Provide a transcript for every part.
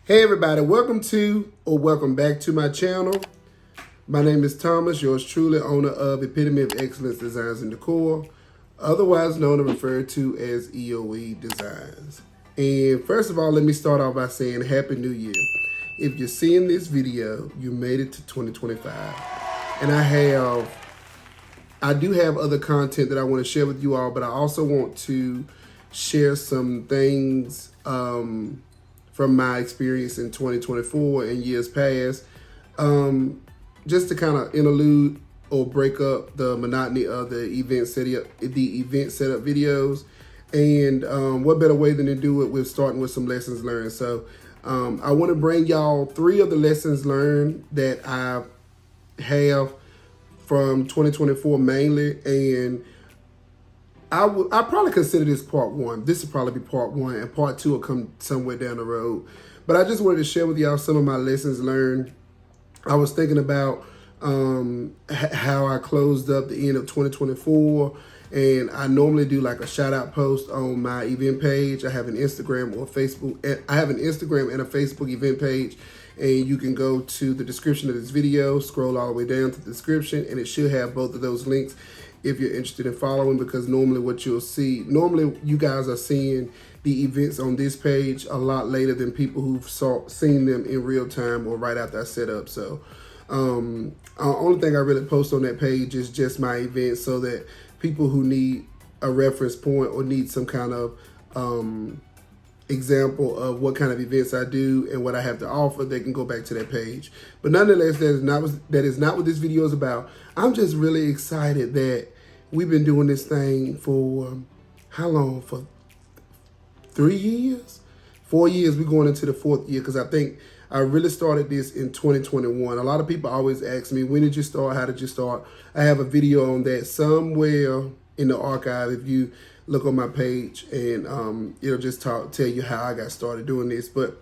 Hey everybody, welcome to or welcome back to my channel. My name is Thomas, yours truly, owner of Epitome of Excellence Designs and Decor, otherwise known and referred to as EOE Designs. And first of all, let me start off by saying Happy New Year. If you're seeing this video, you made it to 2025. And I do have other content that I want to share with you all, but I also want to share some things from my experience in 2024 and years past, just to kind of interlude or break up the monotony of the event setup videos. And what better way than to do it with starting with some lessons learned. So I want to bring y'all 3 of the lessons learned that I have from 2024 mainly, and I probably consider this part 1. This will probably be part 1, and part 2 will come somewhere down the road. But I just wanted to share with y'all some of my lessons learned. I was thinking about how I closed up the end of 2024, and I normally do like a shout out post on my event page. I have an Instagram or Facebook. I have an Instagram and a Facebook event page, and you can go to the description of this video, scroll all the way down to the description, and it should have both of those links if you're interested in following, because normally what you'll see, normally you guys are seeing the events on this page a lot later than people who've seen them in real time or right after I set up. So only thing I really post on that page is just my events, so that people who need a reference point or need some kind of example of what kind of events I do and what I have to offer, they can go back to that page. But nonetheless, that is not what this video is about. I'm just really excited that we've been doing this thing for how long? For 3 years? 4 years. We're going into the 4th year, because I think I really started this in 2021. A lot of people always ask me, when did you start? How did you start? I have a video on that somewhere in the archive if you look on my page, and it'll just tell you how I got started doing this. But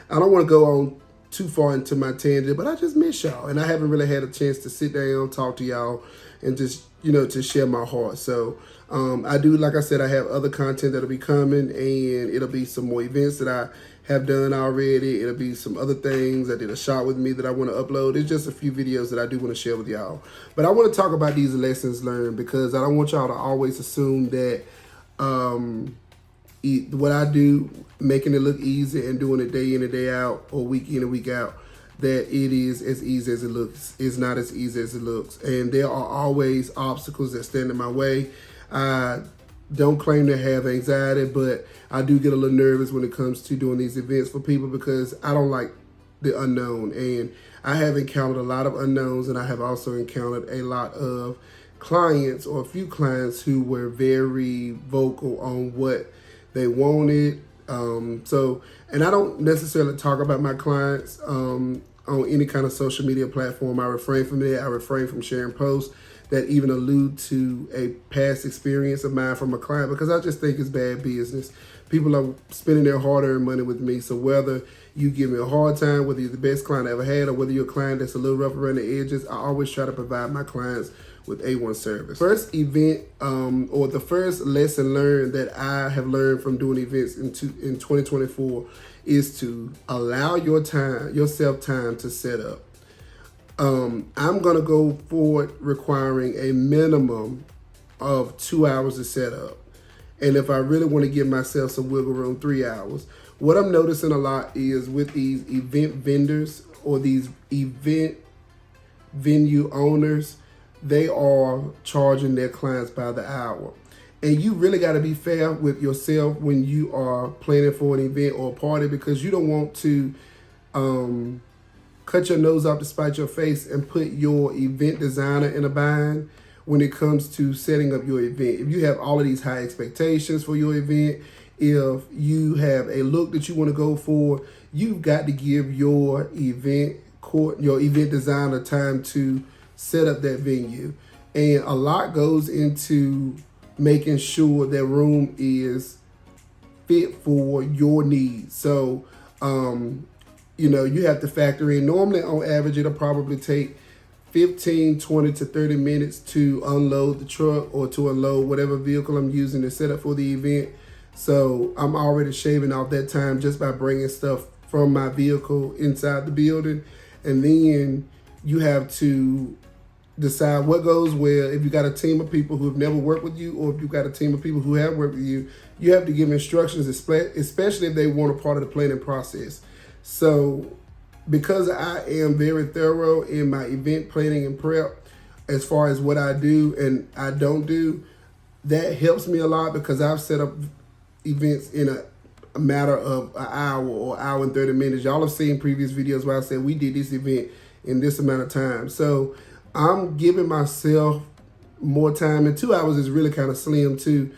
I don't want to go on too far into my tangent, but I just miss y'all, and I haven't really had a chance to sit down, talk to y'all, and just, to share my heart. So I do, like I said, I have other content that'll be coming, and it'll be some more events that I have done already. It'll be some other things. I did a shot with me that I want to upload. It's just a few videos that I do want to share with y'all. But I want to talk about these lessons learned, because I don't want y'all to always assume that what I do, making it look easy and doing it day in and day out or week in and week out, that it is as easy as it looks. It's not as easy as it looks. And there are always obstacles that stand in my way. I don't claim to have anxiety, but I do get a little nervous when it comes to doing these events for people, because I don't like the unknown. And I have encountered a lot of unknowns, and I have also encountered a lot of clients, or a few clients, who were very vocal on what they wanted. And I don't necessarily talk about my clients on any kind of social media platform. I refrain from that. I refrain from sharing posts that even allude to a past experience of mine from a client, because I just think it's bad business. People are spending their hard-earned money with me, so whether you give me a hard time, whether you're the best client I ever had, or whether you're a client that's a little rough around the edges, I always try to provide my clients with A1 service. First event, or the first lesson learned that I have learned from doing events in 2024 is to allow yourself time to set up. I'm gonna go forward requiring a minimum of 2 hours to set up. And if I really want to give myself some wiggle room, 3 hours. What I'm noticing a lot is with these event vendors or these event venue owners, they are charging their clients by the hour. And you really got to be fair with yourself when you are planning for an event or a party, because you don't want to cut your nose off to spite your face and put your event designer in a bind when it comes to setting up your event. If you have all of these high expectations for your event, if you have a look that you want to go for, you've got to give your event designer time to set up that venue. And a lot goes into making sure that room is fit for your needs. So, you have to factor in, normally on average, it'll probably take 15, 20 to 30 minutes to unload the truck or to unload whatever vehicle I'm using to set up for the event. So I'm already shaving off that time just by bringing stuff from my vehicle inside the building. And then you have to decide what goes where. If you got a team of people who have never worked with you, or if you got a team of people who have worked with you, you have to give instructions, especially if they want a part of the planning process. So because I am very thorough in my event planning and prep, as far as what I do and I don't do, that helps me a lot, because I've set up events in a matter of an hour or hour and 30 minutes. Y'all have seen previous videos where I said we did this event in this amount of time. So I'm giving myself more time, and 2 hours is really kind of slim to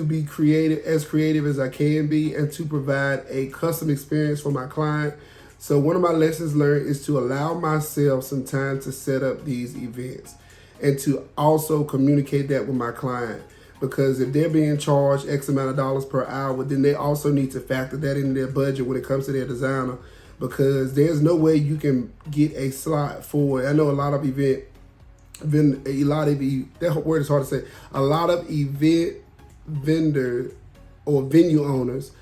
be creative as I can be, and to provide a custom experience for my client. So one of my lessons learned is to allow myself some time to set up these events, and to also communicate that with my client. Because if they're being charged X amount of dollars per hour, then they also need to factor that into their budget when it comes to their designer. Because there's no way you can get a slot for, I know a lot of event vendor or venue owners,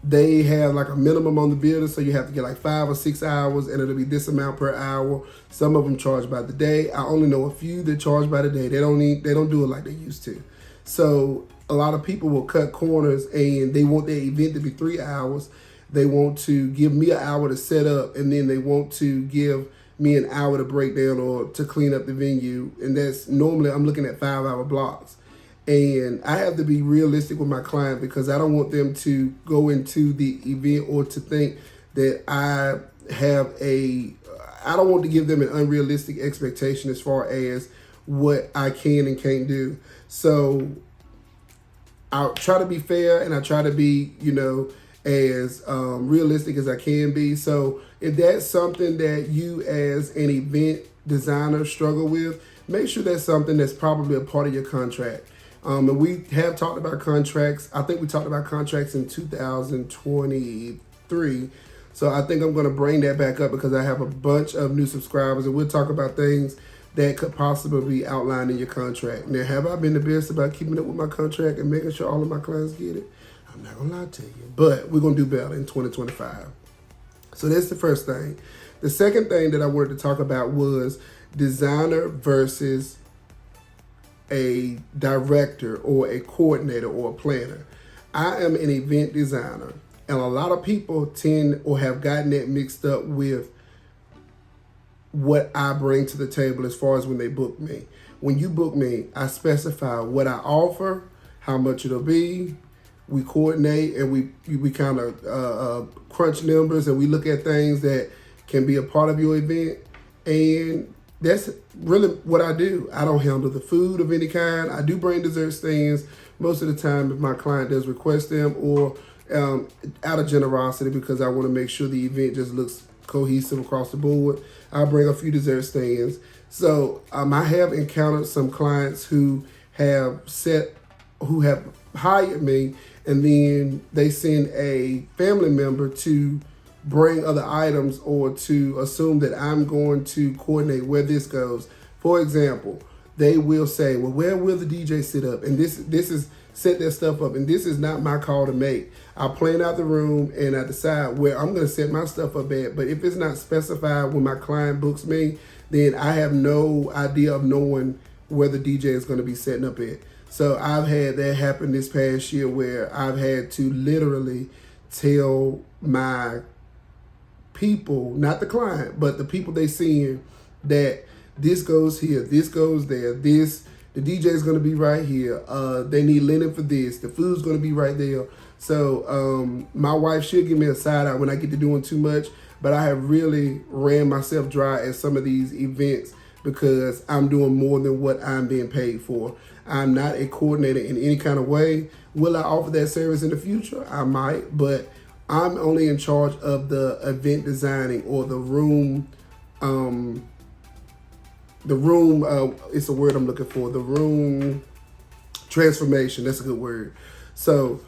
they have like a minimum on the building, so you have to get like 5 or 6 hours, and it'll be this amount per hour. Some of them charge by the day. I only know a few that charge by the day. They don't do it like they used to. So a lot of people will cut corners, and they want their event to be 3 hours. They want to give me an hour to set up, and then they want to give me an hour to break down or to clean up the venue. And that's normally, I'm looking at 5-hour blocks. And I have to be realistic with my client, because I don't want them to go into the event or to think that I don't want to give them an unrealistic expectation as far as what I can and can't do. So I'll try to be fair, and I try to be, as realistic as I can be. So if that's something that you as an event designer struggle with, make sure that's something that's probably a part of your contract. And we have talked about contracts. I think we talked about contracts in 2023. So I think I'm going to bring that back up, because I have a bunch of new subscribers, and we'll talk about things that could possibly be outlined in your contract. Now, have I been the best about keeping up with my contract and making sure all of my clients get it? I'm not going to lie to you, but we're going to do better in 2025. So that's the first thing. The second thing that I wanted to talk about was designer versus a director or a coordinator or a planner. I am an event designer, and a lot of people tend or have gotten that mixed up with what I bring to the table as far as when they book me. When you book me, I specify what I offer, how much it'll be. We coordinate, and we kind of crunch numbers, and we look at things that can be a part of your event. And that's really what I do. I don't handle the food of any kind. I do bring dessert stands most of the time if my client does request them, or out of generosity, because I want to make sure the event just looks cohesive across the board. I'll bring a few dessert stands. So I have encountered some clients who have hired me, and then they send a family member to bring other items, or to assume that I'm going to coordinate where this goes. For example, they will say, well, where will the DJ sit up? And this is set their stuff up, and this is not my call to make. I plan out the room, and I decide where I'm going to set my stuff up at. But if it's not specified when my client books me, then I have no idea of knowing where the DJ is going to be setting up at. So I've had that happen this past year, where I've had to literally tell my people, not the client, but the people they seeing, that this goes here, this goes there, the DJ is going to be right here. They need linen for this. The food's going to be right there. So my wife should give me a side eye when I get to doing too much, but I have really ran myself dry at some of these events, because I'm doing more than what I'm being paid for. I'm not a coordinator in any kind of way. Will I offer that service in the future? I might, but I'm only in charge of the event designing, or the room, it's a word I'm looking for, the room transformation. That's a good word. So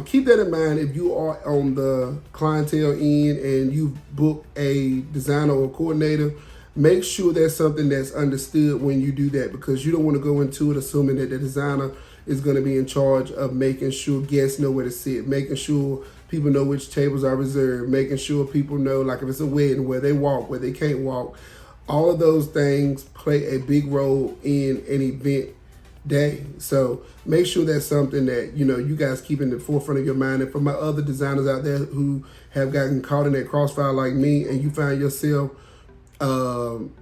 keep that in mind if you are on the clientele end and you book a designer or coordinator. Make sure that's something that's understood when you do that, because you don't want to go into it assuming that the designer is going to be in charge of making sure guests know where to sit, making sure people know which tables are reserved, making sure people know, like if it's a wedding, where they walk, where they can't walk. All of those things play a big role in an event day. So make sure that's something that, you know, you guys keep in the forefront of your mind. And for my other designers out there who have gotten caught in that crossfire like me, and you find yourself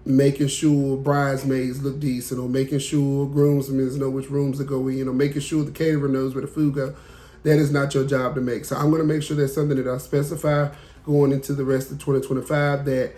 making sure bridesmaids look decent, or making sure groomsmen know which rooms to go in, or making sure the caterer knows where the food goes, that is not your job to make. So I'm going to make sure that's something that I specify going into the rest of 2025, that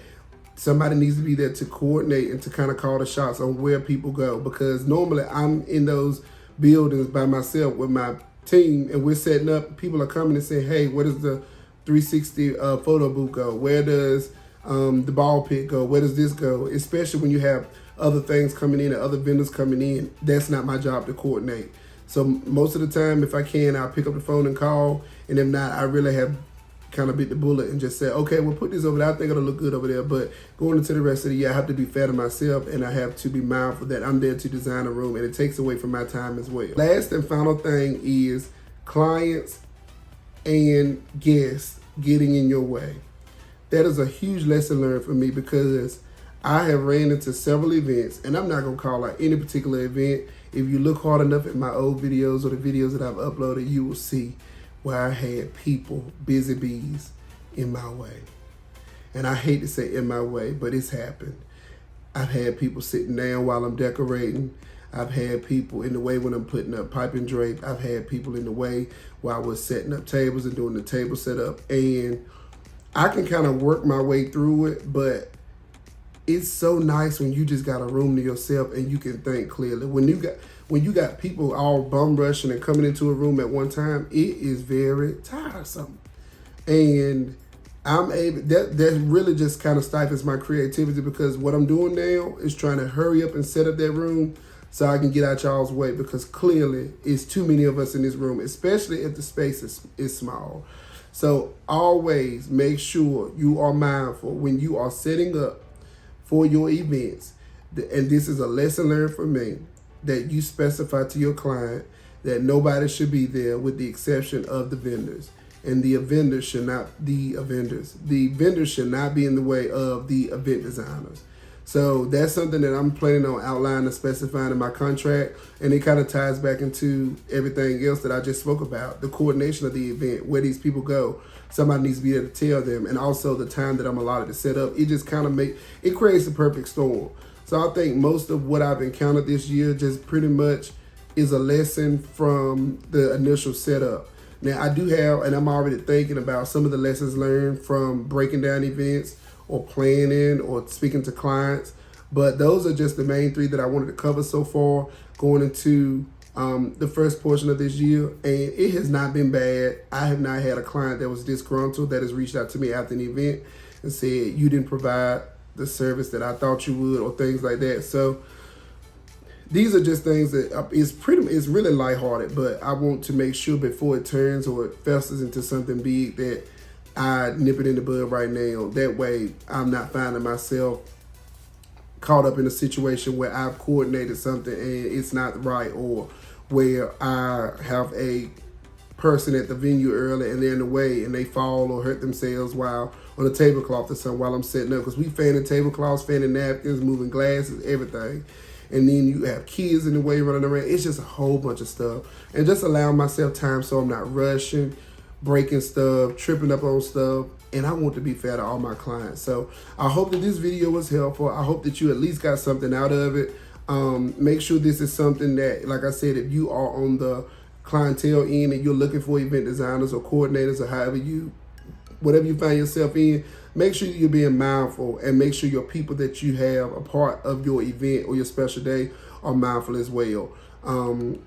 somebody needs to be there to coordinate and to kind of call the shots on where people go. Because normally I'm in those buildings by myself with my team, and we're setting up. People are coming and saying, hey, where does the 360 photo booth go? Where does the ball pit go? Where does this go? Especially when you have other things coming in and other vendors coming in. That's not my job to coordinate. So most of the time, if I can, I'll pick up the phone and call. And if not, I really have kind of bit the bullet and just say, okay, we'll put this over there. I think it'll look good over there. But going into the rest of the year, I have to be fair to myself, and I have to be mindful that I'm there to design a room, and it takes away from my time as well. Last and final thing is clients and guests getting in your way. That is a huge lesson learned for me, because I have ran into several events, and I'm not going to call out any particular event. If you look hard enough at my old videos or the videos that I've uploaded, you will see where I had people, busy bees, in my way. And I hate to say in my way, but it's happened. I've had people sitting down while I'm decorating. I've had people in the way when I'm putting up pipe and drape. I've had people in the way while we're setting up tables and doing the table setup. And I can kind of work my way through it, but it's so nice when you just got a room to yourself and you can think clearly. When you got people all bum rushing and coming into a room at one time, it is very tiresome. And that really just kind of stifles my creativity, because what I'm doing now is trying to hurry up and set up that room so I can get out y'all's way, because clearly it's too many of us in this room, especially if the space is small. So always make sure you are mindful when you are setting up for your events, and this is a lesson learned from me, that you specify to your client that nobody should be there with the exception of the vendors. And the vendors should not be vendors. The vendors should not be in the way of the event designers. So that's something that I'm planning on outlining and specifying in my contract. And it kind of ties back into everything else that I just spoke about. The coordination of the event, where these people go. Somebody needs to be there to tell them. And also the time that I'm allotted to set up. It just kind of it creates a perfect storm. So I think most of what I've encountered this year just pretty much is a lesson from the initial setup. Now I do have, and I'm already thinking about some of the lessons learned from breaking down events or planning or speaking to clients. But those are just the main three that I wanted to cover so far going into the first portion of this year. And it has not been bad. I have not had a client that was disgruntled that has reached out to me after an event and said, you didn't provide the service that I thought you would, or things like that. So these are just things that it's really lighthearted, but I want to make sure before it turns or it festers into something big that I nip it in the bud right now. That way I'm not finding myself caught up in a situation where I've coordinated something and it's not right, or where I have a person at the venue early and they're in the way and they fall or hurt themselves while on a tablecloth or something while I'm setting up. Because we fanning tablecloths, fanning napkins, moving glasses, everything. And then you have kids in the way running around. It's just a whole bunch of stuff. And just allowing myself time so I'm not rushing, breaking stuff, tripping up on stuff. And I want to be fair to all my clients. So I hope that this video was helpful. I hope that you at least got something out of it. Make sure this is something that, like I said, if you are on the clientele end and you're looking for event designers or coordinators or whatever you find yourself in, make sure you're being mindful, and make sure your people that you have a part of your event or your special day are mindful as well.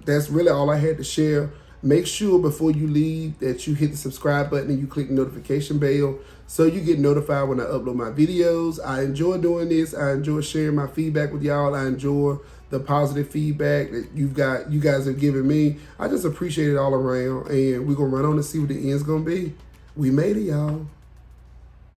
That's really all I had to share. Make sure before you leave that you hit the subscribe button and you click the notification bell so you get notified when I upload my videos. I enjoy doing this. I enjoy sharing my feedback with y'all. I enjoy the positive feedback that you guys have given me. I just appreciate it all around, and we're going to run on and see what the end's going to be. We made it, y'all.